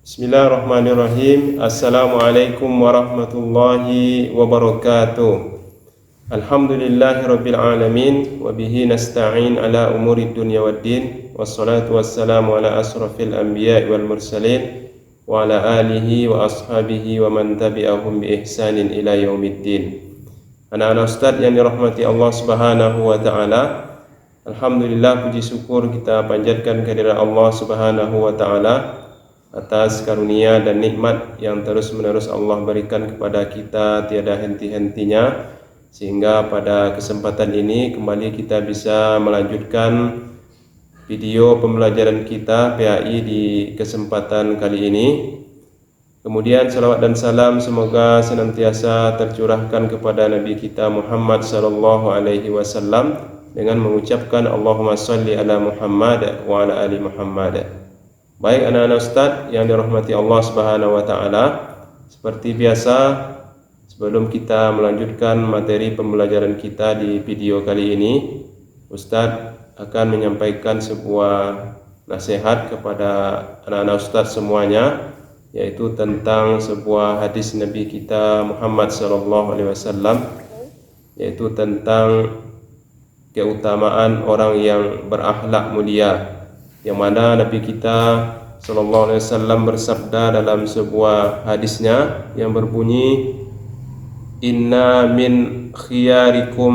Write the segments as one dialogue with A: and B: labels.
A: Bismillahirrahmanirrahim. Assalamualaikum warahmatullahi wabarakatuh. Alhamdulillahirabbil alamin wa bihi nasta'in ala umurid dunya waddin. Wassalatu wassalamu ala asrafil anbiya'i wal mursalin wa ala alihi wa ashabihi wa man tabi'ahum bi ihsanin ila yaumiddin. Anak-anak ustaz yang dirahmati Allah Subhanahu wa taala, alhamdulillah, puji syukur kita panjatkan kehadirat Allah Subhanahu wa taala atas karunia dan nikmat yang terus-menerus Allah berikan kepada kita tiada henti-hentinya, sehingga pada kesempatan ini kembali kita bisa melanjutkan video pembelajaran kita PAI di kesempatan kali ini. Kemudian salawat dan salam semoga senantiasa tercurahkan kepada Nabi kita Muhammad sallallahu alaihi wasallam dengan mengucapkan Allahumma shalli ala Muhammad wa ala ali Muhammad. Baik anak-anak ustaz yang dirahmati Allah Subhanahu wa taala, seperti biasa sebelum kita melanjutkan materi pembelajaran kita di video kali ini, Ustaz akan menyampaikan sebuah nasihat kepada anak-anak ustaz semuanya, yaitu tentang sebuah hadis Nabi kita Muhammad sallallahu alaihi wasallam, yaitu tentang keutamaan orang yang berakhlak mulia, yang mana Nabi kita sallallahu alaihi wasallam bersabda dalam sebuah hadisnya yang berbunyi, inna min khiyarikum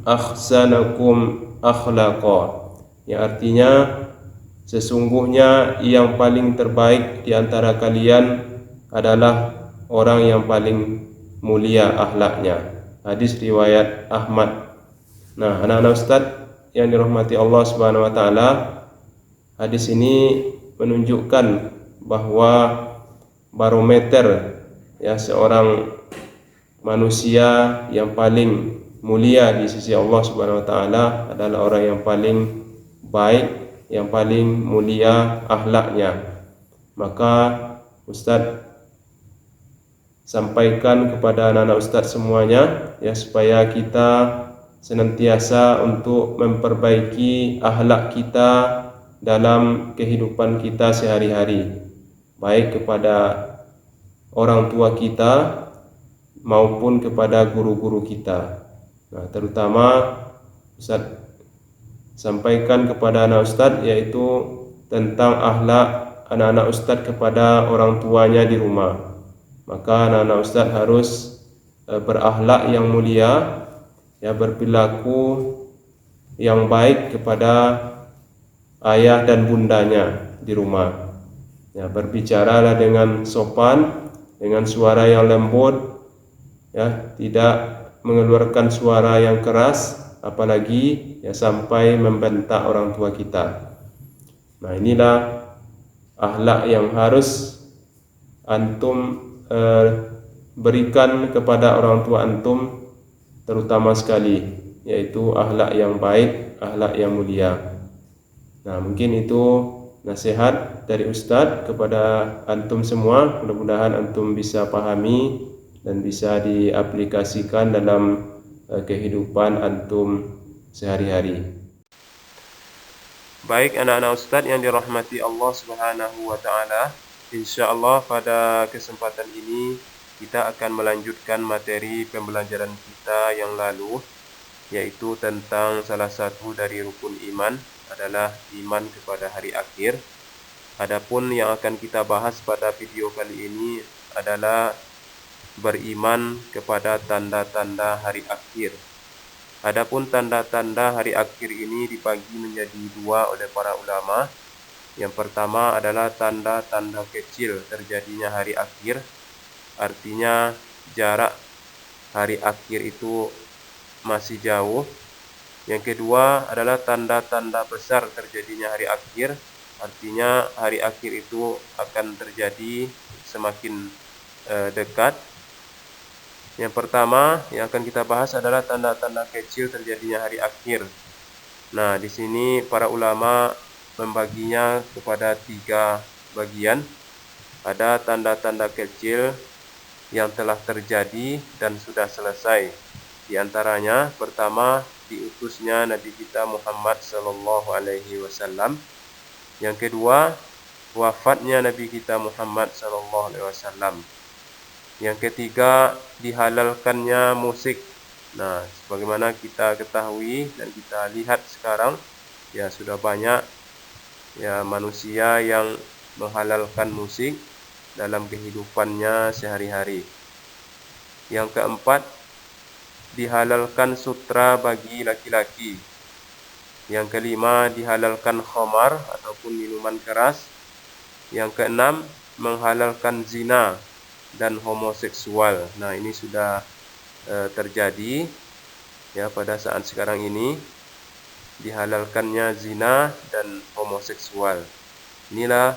A: ahsanakum akhlaqa, yang artinya sesungguhnya yang paling terbaik di antara kalian adalah orang yang paling mulia akhlaknya. Hadis riwayat Ahmad. Nah, anak-anak ustaz yang dirahmati Allah Subhanahu wa taala, hadis ini menunjukkan bahwa barometer seorang manusia yang paling mulia di sisi Allah Subhanahu wa taala adalah orang yang paling baik, yang paling mulia akhlaknya. Maka Ustaz sampaikan kepada anak-anak Ustaz semuanya supaya kita senantiasa untuk memperbaiki akhlak kita dalam kehidupan kita sehari-hari, baik kepada orang tua kita maupun kepada guru-guru kita. Nah, terutama Ustaz sampaikan kepada anak Ustaz yaitu tentang akhlak anak-anak Ustaz kepada orang tuanya di rumah. Maka anak-anak Ustaz harus berakhlak yang mulia, berperilaku yang baik kepada ayah dan bundanya di rumah. Berbicaralah dengan sopan, dengan suara yang lembut, tidak mengeluarkan suara yang keras, apalagi sampai membentak orang tua kita. Nah, inilah akhlak yang harus antum berikan kepada orang tua antum, terutama sekali, yaitu akhlak yang baik, akhlak yang mulia. Nah, mungkin itu nasihat dari Ustadz kepada antum semua. Mudah-mudahan antum bisa pahami dan bisa diaplikasikan dalam kehidupan antum sehari-hari. Baik anak-anak Ustadz yang dirahmati Allah Subhanahu wa taala, insyaallah pada kesempatan ini kita akan melanjutkan materi pembelajaran kita yang lalu, yaitu tentang salah satu dari rukun iman adalah iman kepada hari akhir. Adapun yang akan kita bahas pada video kali ini adalah beriman kepada tanda-tanda hari akhir. Adapun tanda-tanda hari akhir ini dibagi menjadi dua oleh para ulama. Yang pertama adalah tanda-tanda kecil terjadinya hari akhir, artinya jarak hari akhir itu masih jauh. Yang kedua adalah tanda-tanda besar terjadinya hari akhir, artinya hari akhir itu akan terjadi semakin dekat. Yang pertama yang akan kita bahas adalah tanda-tanda kecil terjadinya hari akhir. Nah, di sini para ulama membaginya kepada 3 bagian. Ada tanda-tanda kecil yang telah terjadi dan sudah selesai. Di antaranya pertama, diutusnya Nabi kita Muhammad sallallahu alaihi wasallam. Yang kedua, wafatnya Nabi kita Muhammad SAW. Yang ketiga, dihalalkannya musik. Nah, sebagaimana kita ketahui dan kita lihat sekarang, ya sudah banyak ya manusia yang menghalalkan musik dalam kehidupannya sehari-hari. Yang keempat, dihalalkan sutra bagi laki-laki. Yang kelima, dihalalkan khamar ataupun minuman keras. Yang keenam, menghalalkan zina dan homoseksual. Nah, ini sudah terjadi ya pada saat sekarang ini, dihalalkannya zina dan homoseksual. Inilah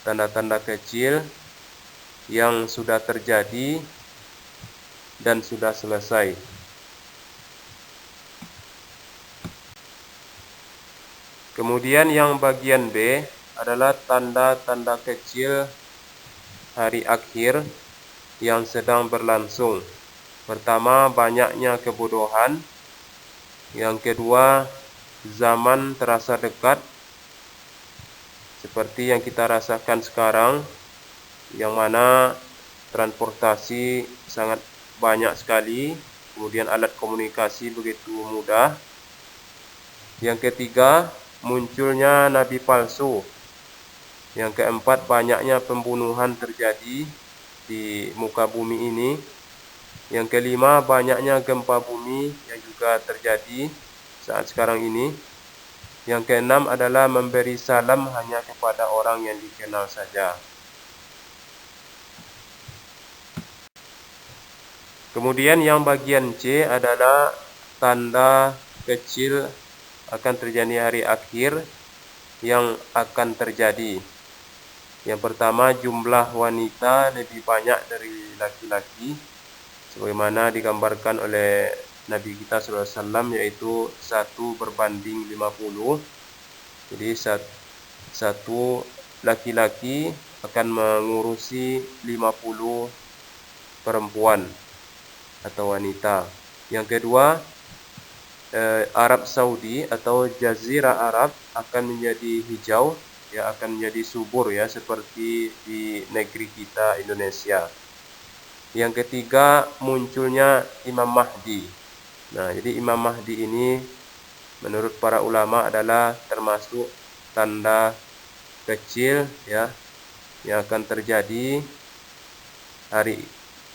A: tanda-tanda kecil yang sudah terjadi dan sudah selesai. Kemudian yang bagian B adalah tanda-tanda kecil hari akhir yang sedang berlangsung. Pertama, banyaknya kebodohan. Yang kedua, zaman terasa dekat, seperti yang kita rasakan sekarang, yang mana transportasi sangat banyak sekali, kemudian alat komunikasi begitu mudah. Yang ketiga, munculnya nabi palsu. Yang keempat, banyaknya pembunuhan terjadi di muka bumi ini. Yang kelima, banyaknya gempa bumi yang juga terjadi saat sekarang ini. Yang keenam adalah memberi salam hanya kepada orang yang dikenal saja. Kemudian yang bagian C adalah tanda kecil akan terjadi hari akhir yang akan terjadi. Yang pertama, jumlah wanita lebih banyak dari laki-laki, sebagaimana digambarkan oleh Nabi kita SAW, yaitu 1:50. Jadi satu laki-laki akan mengurusi 50 perempuan atau wanita. Yang kedua, Arab Saudi atau Jazirah Arab akan menjadi hijau, ya akan menjadi subur ya, seperti di negeri kita Indonesia. Yang ketiga, munculnya Imam Mahdi. Nah, jadi Imam Mahdi ini menurut para ulama adalah termasuk tanda kecil ya yang akan terjadi hari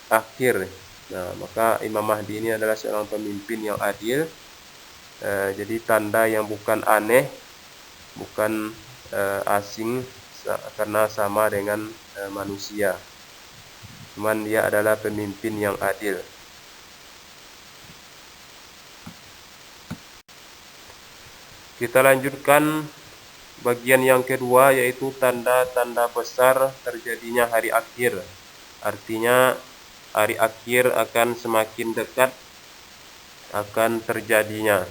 A: akhir. Nah, maka Imam Mahdi ini adalah seorang pemimpin yang adil. Jadi tanda yang bukan aneh, bukan asing, karena sama dengan manusia. Cuman dia adalah pemimpin yang adil. Kita lanjutkan bagian yang kedua, yaitu tanda-tanda besar terjadinya hari akhir. Artinya hari akhir akan semakin dekat akan terjadinya.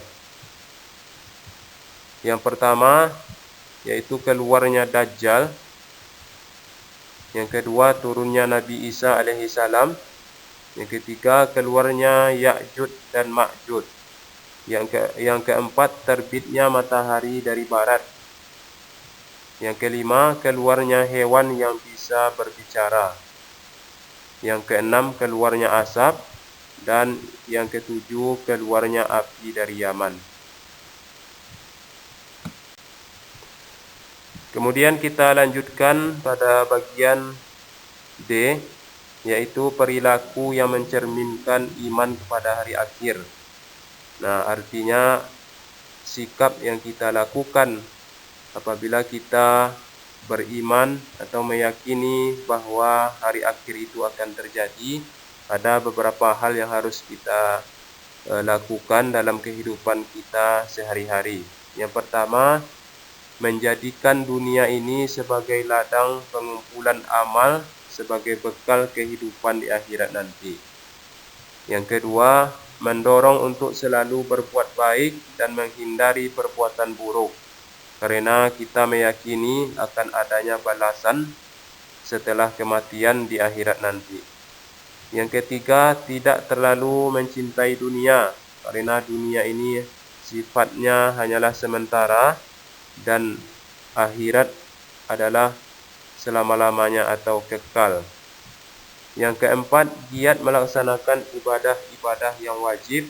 A: Yang pertama yaitu keluarnya Dajjal. Yang kedua, turunnya Nabi Isa alaihissalam. Yang ketiga, keluarnya Ya'juj dan Ma'juj. Yang keempat, terbitnya matahari dari barat. Yang kelima, keluarnya hewan yang bisa berbicara. Yang keenam, keluarnya asap. Dan yang ketujuh, keluarnya api dari Yaman. Kemudian kita lanjutkan pada bagian D, yaitu perilaku yang mencerminkan iman kepada hari akhir. Nah, artinya sikap yang kita lakukan apabila kita beriman atau meyakini bahwa hari akhir itu akan terjadi. Ada beberapa hal yang harus kita lakukan dalam kehidupan kita sehari-hari. Yang pertama, menjadikan dunia ini sebagai ladang pengumpulan amal sebagai bekal kehidupan di akhirat nanti. Yang kedua, mendorong untuk selalu berbuat baik dan menghindari perbuatan buruk, karena kita meyakini akan adanya balasan setelah kematian di akhirat nanti. Yang ketiga, tidak terlalu mencintai dunia, karena dunia ini sifatnya hanyalah sementara dan akhirat adalah selama-lamanya atau kekal. Yang keempat, giat melaksanakan ibadah-ibadah yang wajib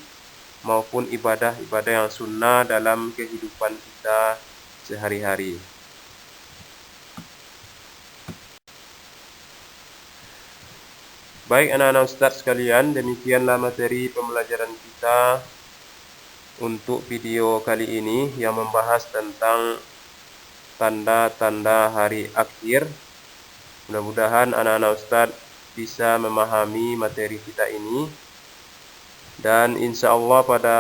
A: maupun ibadah-ibadah yang sunnah dalam kehidupan kita sehari-hari. Baik anak-anak ustaz sekalian, demikianlah materi pembelajaran kita untuk video kali ini yang membahas tentang tanda-tanda hari akhir. Mudah-mudahan anak-anak ustaz bisa memahami materi kita ini, dan insya Allah pada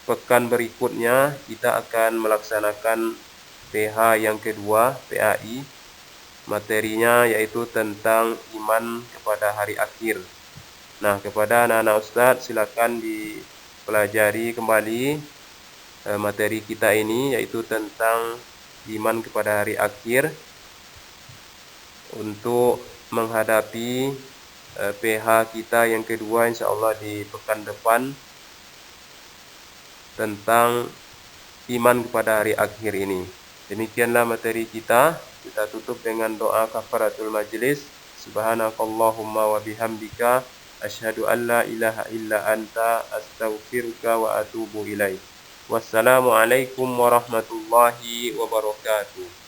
A: pekan berikutnya kita akan melaksanakan PH yang kedua, PAI. Materinya yaitu tentang iman kepada hari akhir. Nah, kepada anak-anak ustaz silakan dipelajari kembali materi kita ini, yaitu tentang iman kepada hari akhir, untuk menghadapi PH kita yang kedua insya Allah di pekan depan tentang iman kepada hari akhir ini. Demikianlah materi kita. Kita tutup dengan doa kafaratul majlis. Subhanakallahumma wa bihamdika asyhadu an la ilaha illa anta astaghfiruka wa atubu ilaik. Wassalamualaikum warahmatullahi wabarakatuh.